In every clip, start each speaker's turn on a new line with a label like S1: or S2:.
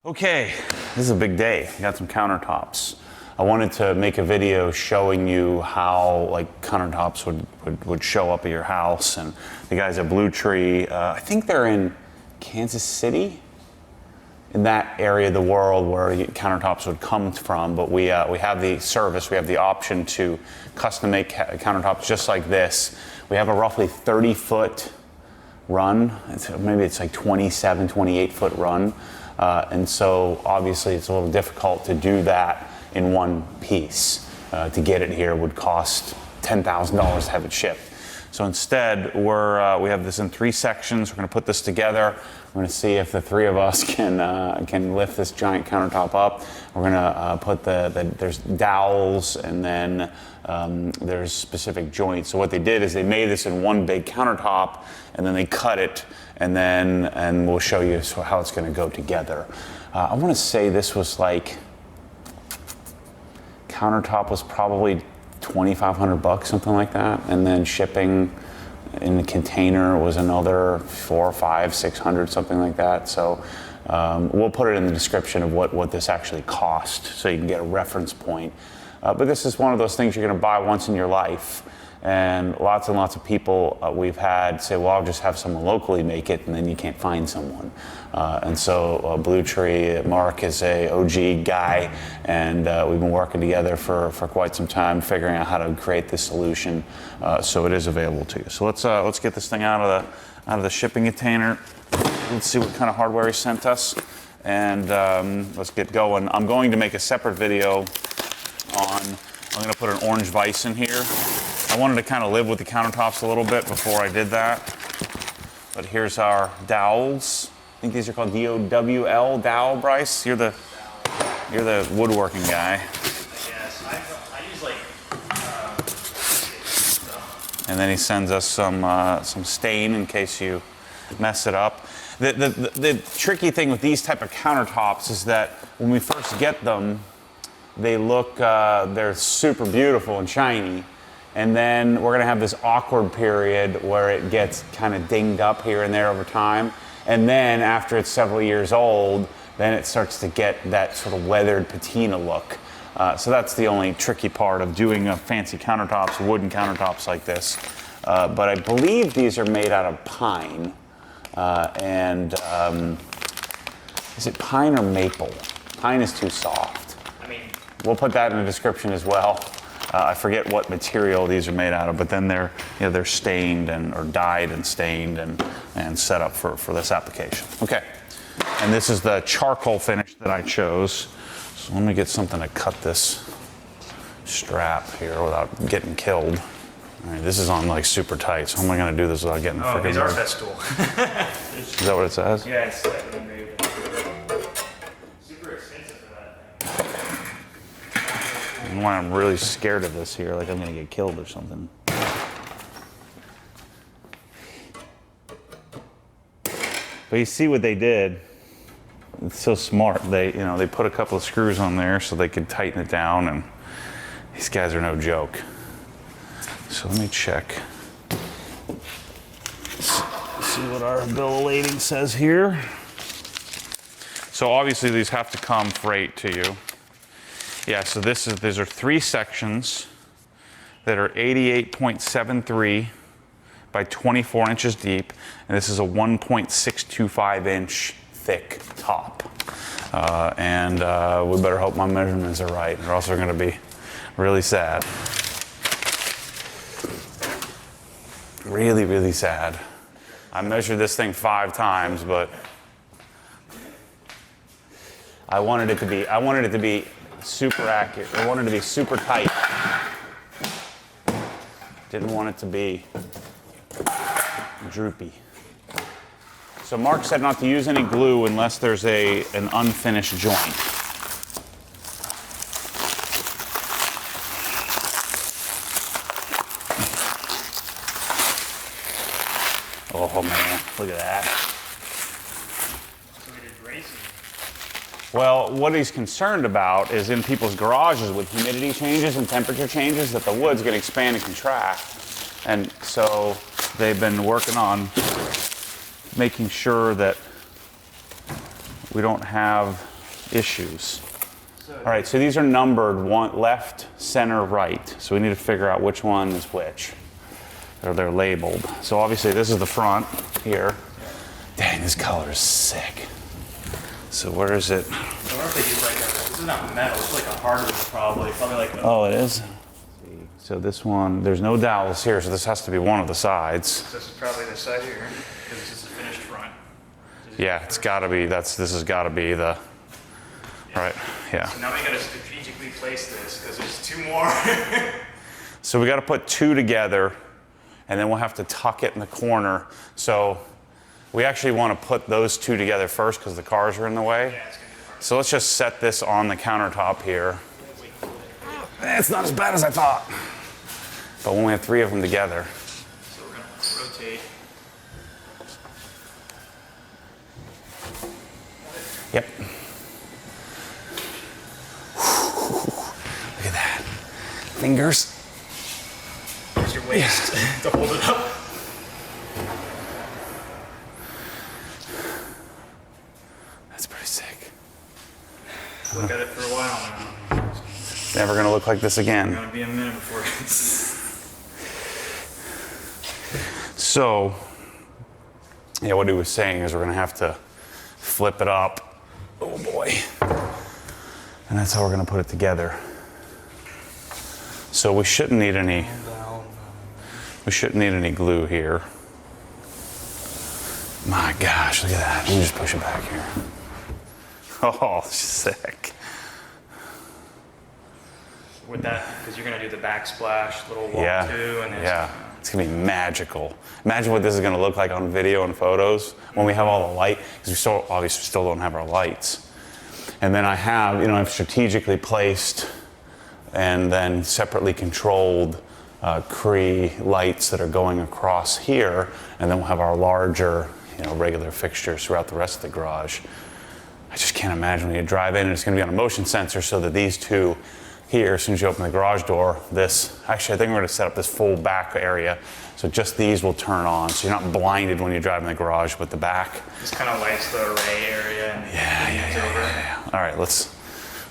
S1: Okay, this is a big day. I got some countertops. I wanted to make a video showing you how like countertops would show up at your house. And the guys at Bluetree, I think they're in Kansas City, in that area of the world where countertops would come from. But we have the service, we have the option to custom make countertops just like this. We have a roughly 30-foot run. Maybe it's like 27, 28-foot run. And so obviously it's a little difficult to do that in one piece. To get it here would cost $10,000 to have it shipped. So instead, we have this in 3 sections. We're going to put this together. We're going to see if the 3 of us can lift this giant countertop up. We're going to put there's dowels, and then there's specific joints. So what they did is they made this in one big countertop, and then they cut it, and we'll show you how it's going to go together. I want to say this was like, countertop was probably $2,500, something like that, and then shipping in the container was another $400, $500, $600, something like that. So we'll put it in the description of what this actually cost, so you can get a reference point. But this is one of those things you're going to buy once in your life. And lots of people we've had say, well, I'll just have someone locally make it, and then you can't find someone. And so Bluetree, Mark is a OG guy, and we've been working together for quite some time, figuring out how to create this solution so it is available to you. So let's get this thing out of the shipping container. Let's see what kind of hardware he sent us, and let's get going. I'm going to make a separate video on, I'm going to put an orange vise in here. I wanted to kind of live with the countertops a little bit before I did that. But here's our dowels. I think these are called D-O-W-L, dowel, Bryce? You're the woodworking guy.
S2: Yes, I use like
S1: and then he sends us some stain in case you mess it up. The tricky thing with these type of countertops is that when we first get them, they look, they're super beautiful and shiny. And then we're gonna have this awkward period where it gets kind of dinged up here and there over time. And then after it's several years old, then it starts to get that sort of weathered patina look. So that's the only tricky part of doing a fancy countertops, wooden countertops like this. But I believe these are made out of pine. Is it pine or maple? Pine is too soft. We'll put that in the description as well. I forget what material these are made out of, but then they're stained or dyed and stained and set up for this application. Okay, and this is the charcoal finish that I chose. So let me get something to cut this strap here without getting killed. All right, this is on like super tight, so how am I gonna do this without getting freaking... Oh,
S2: these are best tool.
S1: Is that what it says?
S2: Yeah, it's like super expensive for that thing.
S1: Why I'm really scared of this here, like I'm gonna get killed or something. But you see what they did. It's so smart. They put a couple of screws on there so they could tighten it down, and these guys are no joke. So let me check. See what our bill of lading says here. So obviously these have to come freight to you. Yeah, so these are 3 sections that are 88.73 by 24 inches deep, and this is a 1.625 inch thick top. We better hope my measurements are right, or else they're gonna be really sad. Really, really sad. I measured this thing 5 times, but I wanted it to be super accurate. I wanted it to be super tight. Didn't want it to be droopy. So Mark said not to use any glue unless there's an unfinished joint. Oh man, look at that.
S2: So we did racing.
S1: Well, what he's concerned about is in people's garages with humidity changes and temperature changes that the wood's going to expand and contract. And so they've been working on making sure that we don't have issues. All right, so these are numbered left, center, right. So we need to figure out which one is which. Or they're labeled. So obviously this is the front here. Dang, this color is sick. So where is it?
S2: I wonder if they use like this is not metal, it's like a hardwood probably like a,
S1: Oh, it is? So this one, there's no dowels here, so this has to be one of the sides.
S2: this is probably the side here, because this is the finished front.
S1: Yeah, it's gotta be, this has gotta be the, right, yeah.
S2: So now we gotta strategically place this, because there's two more.
S1: So we gotta put two together, and then we'll have to tuck it in the corner. So we actually wanna put those two together first, because the cars are in the way.
S2: Yeah, it's gonna be hard.
S1: So let's just set this on the countertop here. It's not as bad as I thought. But when we have three of them together.
S2: So we're gonna rotate.
S1: Yep. Look at that. Fingers.
S2: Use your waist to hold it up.
S1: That's pretty sick.
S2: Look at it for a while now.
S1: Never gonna look like this again.
S2: It's gonna be a minute before it's...
S1: So, yeah, what he was saying is we're gonna have to flip it up. Oh boy. And that's how we're gonna put it together. So we shouldn't need any glue here. My gosh, look at that. Let me just push it back here. Oh, sick.
S2: With that, because you're gonna do the backsplash, little wall
S1: Yeah,
S2: too, and
S1: yeah. It's gonna be magical. Imagine what this is gonna look like on video and photos when we have all the light, because we obviously still don't have our lights. And then I have, I've strategically placed and then separately controlled Cree lights that are going across here, and then we'll have our larger, regular fixtures throughout the rest of the garage. I just can't imagine when you drive in and it's gonna be on a motion sensor so that these two here, as soon as you open the garage door, actually I think we're gonna set up this full back area, so just these will turn on, so you're not blinded when you drive in the garage with the back.
S2: Just kind of lights the array area. And
S1: Yeah. All right,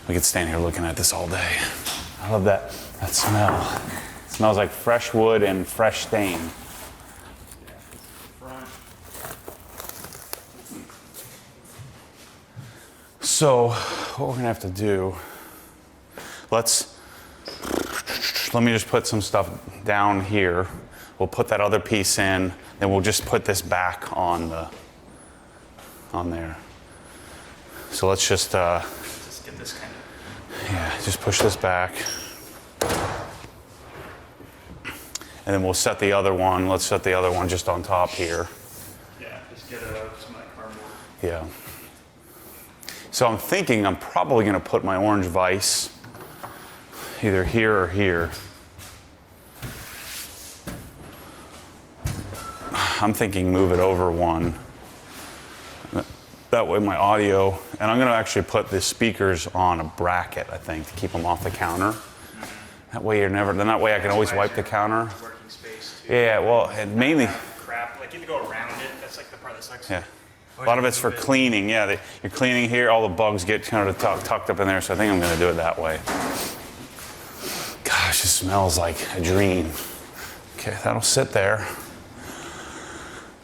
S1: we could stand here looking at this all day. I love that smell. It smells like fresh wood and fresh stain. So what we're gonna have to do, let me just put some stuff down here. We'll put that other piece in, then we'll just put this back on there. So let's just
S2: get this kind of...
S1: just push this back. And then we'll set the other one, let's set the other one just on top here.
S2: Yeah, just get some like cardboard.
S1: Yeah. So I'm thinking I'm probably gonna put my orange vise either here or here. I'm thinking move it over one. That way my audio, and I'm gonna actually put the speakers on a bracket, I think, to keep them off the counter. That way that way I can always wipe the counter.
S2: Working space too.
S1: Yeah, well, and mainly,
S2: Crap, like you have to go around it. That's like the part that sucks.
S1: yeah. A lot of it's for cleaning, yeah. You're cleaning here, all the bugs get kind of tucked up in there, so I think I'm gonna do it that way. Gosh, it smells like a dream. Okay, that'll sit there.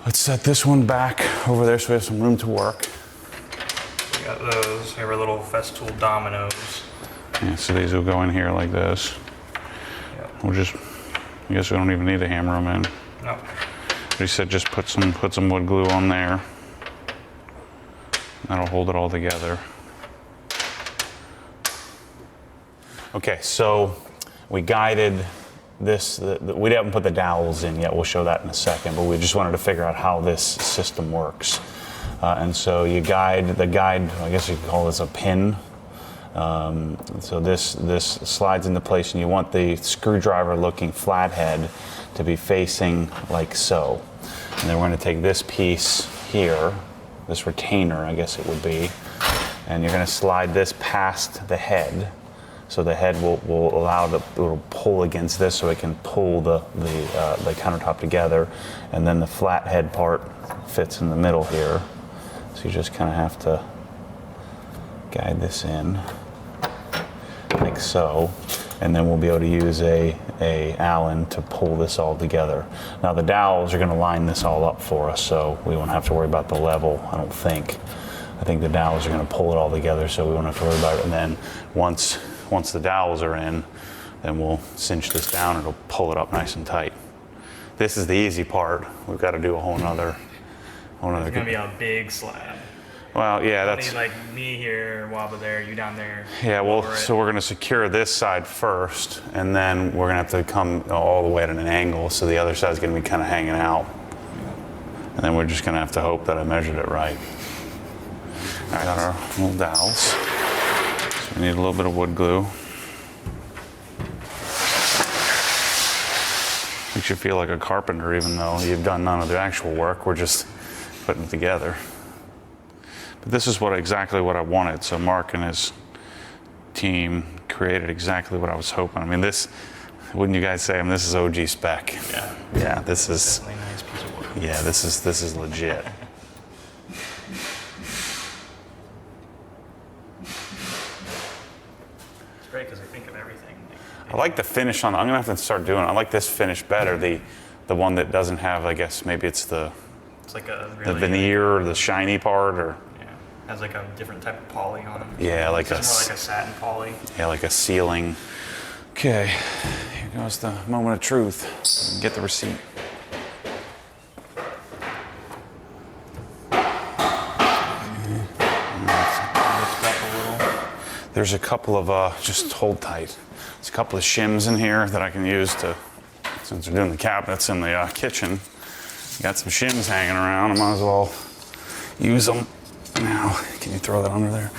S1: Let's set this one back over there so we have some room to work.
S2: We got those. They were little Festool dominoes.
S1: Yeah, so these will go in here like this.
S2: Yep.
S1: I guess we don't even need to hammer them in.
S2: No.
S1: He said just put some wood glue on there. That'll hold it all together. Okay, so we guided this, we haven't put the dowels in yet, we'll show that in a second, but we just wanted to figure out how this system works. And so I guess you could call this a pin. So this slides into place, and you want the screwdriver looking flathead to be facing like so. And then we're going to take this piece here, this retainer I guess it would be, and you're going to slide this past the head. So the head will allow it'll pull against this so it can pull the countertop together, and then the flathead part fits in the middle here. So you just kind of have to guide this in like so, and then we'll be able to use a Allen to pull this all together. Now the dowels are going to line this all up for us, so we won't have to worry about the level, I don't think. I think the dowels are going to pull it all together, so we won't have to worry about it. And then once the dowels are in, then we'll cinch this down and it'll pull it up nice and tight. This is the easy part. We've got to do a whole nother.
S2: It's gonna be a big slab.
S1: Well, yeah, that's
S2: like me here, Waba there, you down there.
S1: yeah. Well, so we're going to secure this side first, and then we're going to have to come all the way at an angle, so the other side's going to be kind of hanging out, and then we're just going to have to hope that I measured it right. I got our little dowels. So we need a little bit of wood glue. Makes you feel like a carpenter, even though you've done none of the actual work. We're just putting it together. But this is exactly what I wanted. So Mark and his team created exactly what I was hoping. I mean, this, wouldn't you guys say? I mean, this is OG spec.
S2: Yeah.
S1: Yeah. This is
S2: definitely a nice piece of work.
S1: Yeah. This is legit.
S2: It's great because I think of everything.
S1: I like the finish on. I'm gonna have to start doing it. I like this finish better. The one that doesn't have. I guess maybe it's the
S2: like a really,
S1: the veneer or the shiny part, or
S2: yeah, has like a different type of poly on it.
S1: yeah, like
S2: It's more like a satin poly.
S1: Yeah, like a ceiling. Okay, here goes the moment of truth. Get the receipt. There's a couple of, just hold tight. There's a couple of shims in here that I can use to, since we're doing the cabinets in the kitchen. Got some shims hanging around, I might as well use them. Now, can you throw that under there?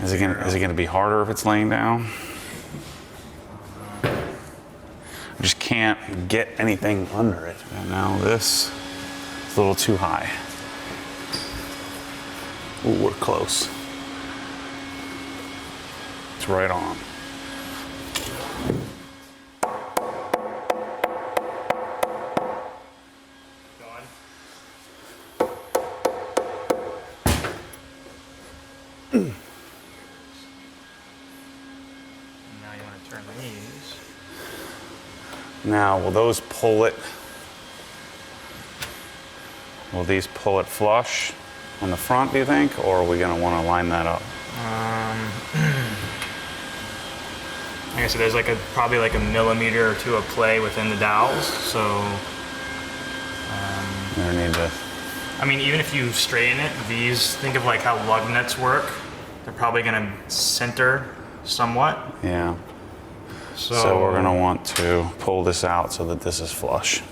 S1: Is it gonna be harder if it's laying down? I just can't get anything under it. And now this is a little too high. Ooh, we're close. It's right on. Now, will those pull it? Will these pull it flush on the front, do you think? Or are we going to want to line that up?
S2: Like I said, there's probably like a millimeter or two of play within the dowels. So,
S1: I need to.
S2: I mean, even if you straighten it, think of like how lug nuts work. They're probably going to center somewhat.
S1: Yeah. So we're going to want to pull this out so that this is flush.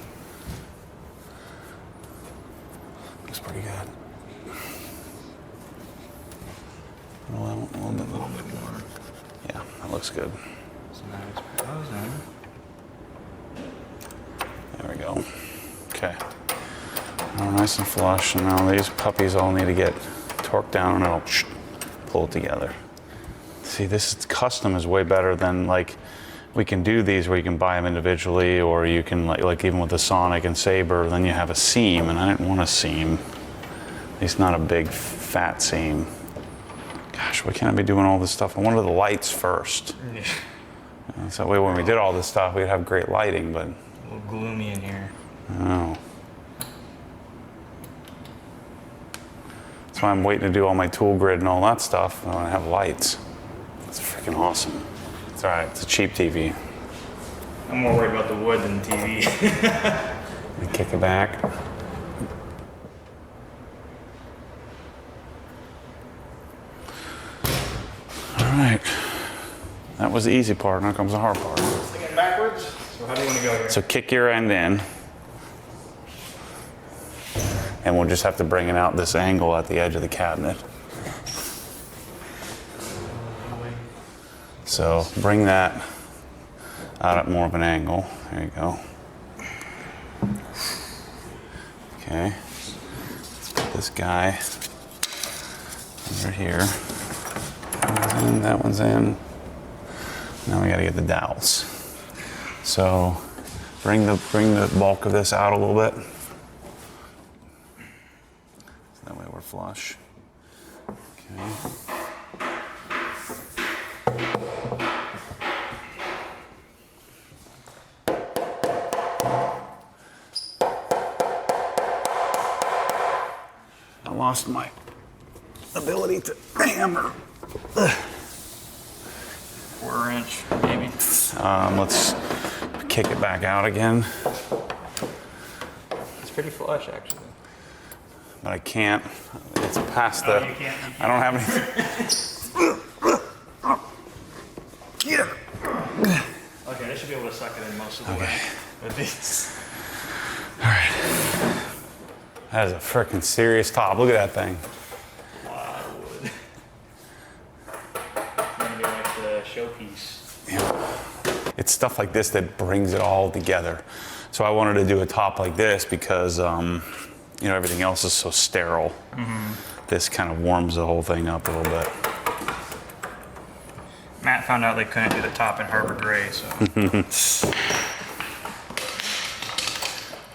S1: Looks pretty good. A little bit more. Yeah, that looks good.
S2: So now it's frozen.
S1: There we go. Okay. Now nice and flush. And now these puppies all need to get torqued down and it'll pull it together. See, this custom is way better than like. We can do these where you can buy them individually, or you can like even with the Sonic and Saber, then you have a seam, and I didn't want a seam. At least not a big fat seam. Gosh, why can't I be doing all this stuff? I wanted the lights first. Yeah. So that way when we did all this stuff, we'd have great lighting, but...
S2: A little gloomy in here.
S1: Oh. That's why I'm waiting to do all my tool grid and all that stuff. I want to have lights. It's freaking awesome. It's all right, it's a cheap TV.
S2: I'm more worried about the wood than the TV.
S1: And kick it back. All right. That was the easy part, now comes the hard part.
S2: Thinking backwards? So how do you want to go here?
S1: So kick your end in. And we'll just have to bring it out this angle at the edge of the cabinet. So bring that out at more of an angle. There you go. Okay. Let's put this guy over here. That one's in. Now we got to get the dowels. So bring the bulk of this out a little bit. floor flush. Okay. I lost my ability to hammer.
S2: 4-inch, maybe.
S1: Let's kick it back out again.
S2: It's pretty flush, actually.
S1: But I can't. It's past the.
S2: You can't.
S1: I don't have anything.
S2: Okay, I should be able to suck it in most of the way with these.
S1: All right. That is a freaking serious top. Look at that thing.
S2: Wow, wood. It's gonna be like the showpiece.
S1: Yeah. It's stuff like this that brings it all together. So I wanted to do a top like this because, you know, everything else is so sterile. Mm-hmm. This kind of warms the whole thing up a little bit.
S2: Matt found out they couldn't do the top in Harbor Gray, so.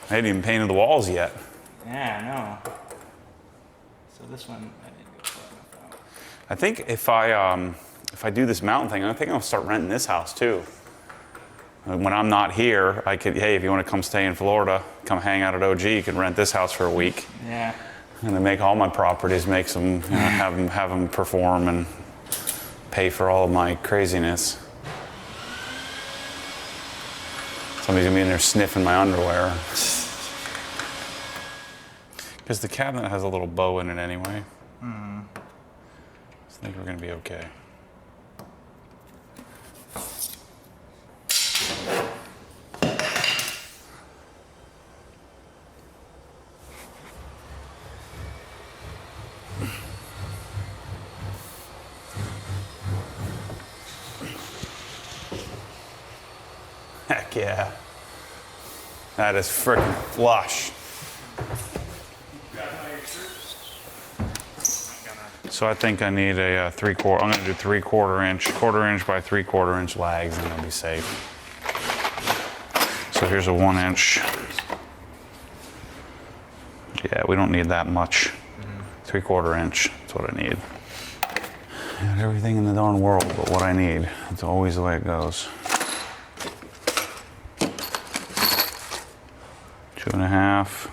S1: I hadn't even painted the walls yet.
S2: Yeah, I know. So this one, I didn't go far enough out.
S1: I think if I do this mountain thing, I think I'll start renting this house too. When I'm not here, I could, hey, if you want to come stay in Florida, come hang out at OG, you can rent this house for a week.
S2: Yeah.
S1: And then make all my properties, make some, you know, have them perform and pay for all of my craziness. Somebody's gonna be in there sniffing my underwear. Because the cabinet has a little bow in it anyway. Mm-hmm. So I think we're gonna be okay. Heck yeah. That is freaking flush. So I think I need a 3/4. I'm gonna do 3/4 inch, 1/4 inch by 3/4 inch lags, and I'll be safe. So here's a 1 inch. Yeah, we don't need that much. 3/4 inch. That's what I need. I got everything in the darn world but what I need. It's always the way it goes. 2.5.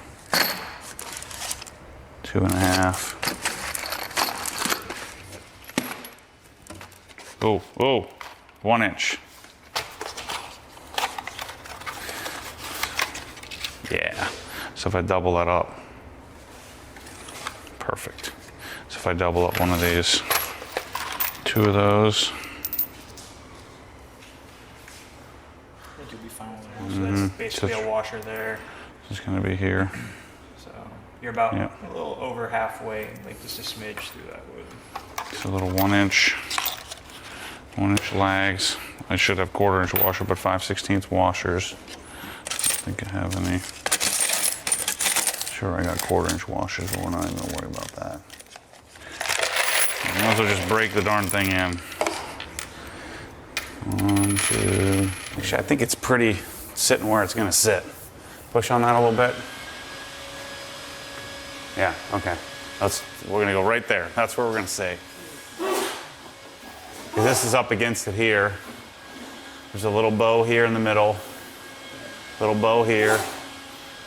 S1: 2.5. Oh, 1 inch. Yeah. So if I double that up, perfect. So if I double up one of these, 2 of those.
S2: I think you'll be fine with that. So that's basically a washer there.
S1: It's gonna be here.
S2: So you're about
S1: Yeah.
S2: a little over halfway, like just a smidge through that wood.
S1: It's a little 1 inch lags. I should have 1/4 inch washer, but 5/16 washers. I don't think I have any. Sure, I got 1/4 inch washers, but we're not even gonna worry about that. I might as well just break the darn thing in. 1, 2. Actually, I think it's pretty sitting where it's gonna sit. Push on that a little bit. Yeah, okay. We're gonna go right there. That's where we're gonna stay. This is up against it here. There's a little bow here in the middle. Little bow here.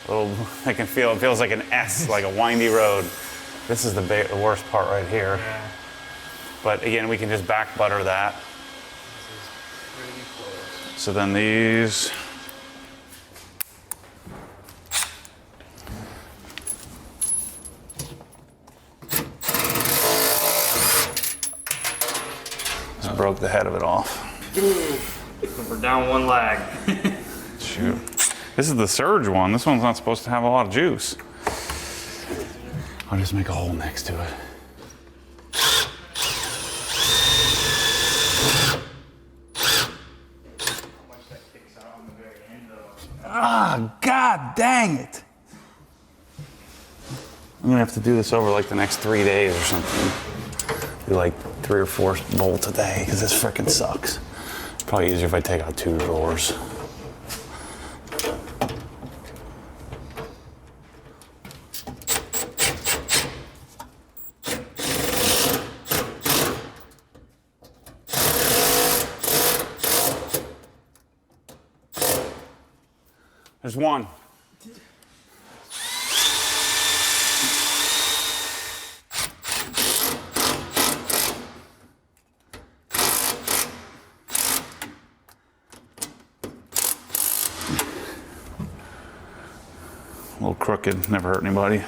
S1: I can feel, it feels like an S, like a windy road. This is the worst part right here.
S2: Yeah.
S1: But again, we can just back butter that. So then these. Just broke the head of it off.
S2: We're down 1 lag.
S1: Shoot. This is the surge one. This one's not supposed to have a lot of juice. I'll just make a hole next to it. Ah, God dang it. I'm gonna have to do this over like the next 3 days or something. Do like 3 or 4 bolts a day because this frickin' sucks. It's probably easier if I take out 2 drawers. There's one. A little crooked, never hurt anybody.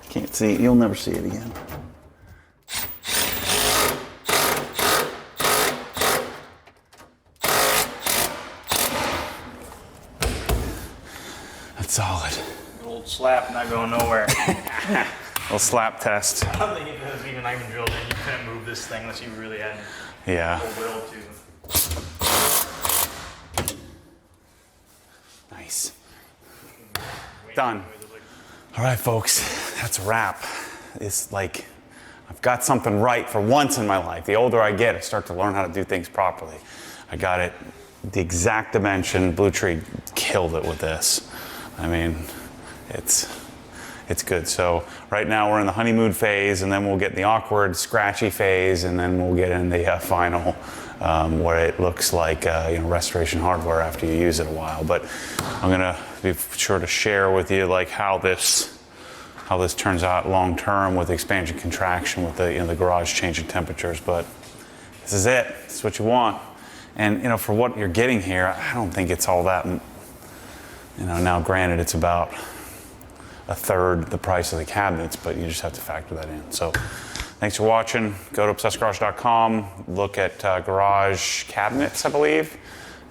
S1: Can't see it, you'll never see it again. That's solid.
S2: Old slap not going nowhere.
S1: Little slap test.
S2: I don't think if it was even drilled in, you couldn't move this thing unless you really had
S1: Yeah.
S2: the will to.
S1: Nice. Done. All right, folks, that's a wrap. It's like I've got something right for once in my life. The older I get, I start to learn how to do things properly. I got it the exact dimension. Bluetree killed it with this. I mean, it's good. So right now we're in the honeymoon phase, and then we'll get in the awkward, scratchy phase, and then we'll get in the final where it looks like restoration hardware after you use it a while. But I'm gonna be sure to share with you like how this turns out long term with expansion contraction with the garage changing temperatures. But this is it. This is what you want. And for what you're getting here, I don't think it's all that. Now granted, it's about a third the price of the cabinets, but you just have to factor that in. So thanks for watching. Go to obsessedgarage.com. Look at garage cabinets, I believe,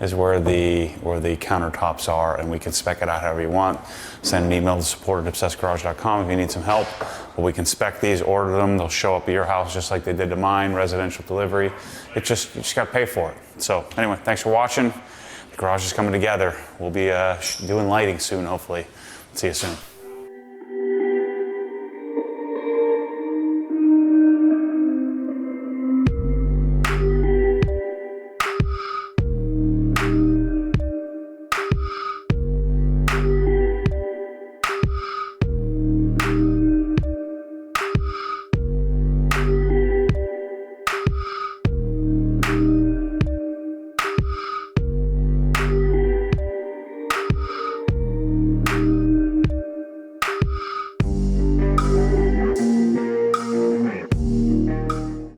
S1: is where the countertops are, and we can spec it out however you want. Send an email to support@obsessedgarage.com if you need some help. But we can spec these, order them. They'll show up at your house just like they did to mine, residential delivery. You just got to pay for it. So anyway, thanks for watching. The garage is coming together. We'll be doing lighting soon, hopefully. See you soon.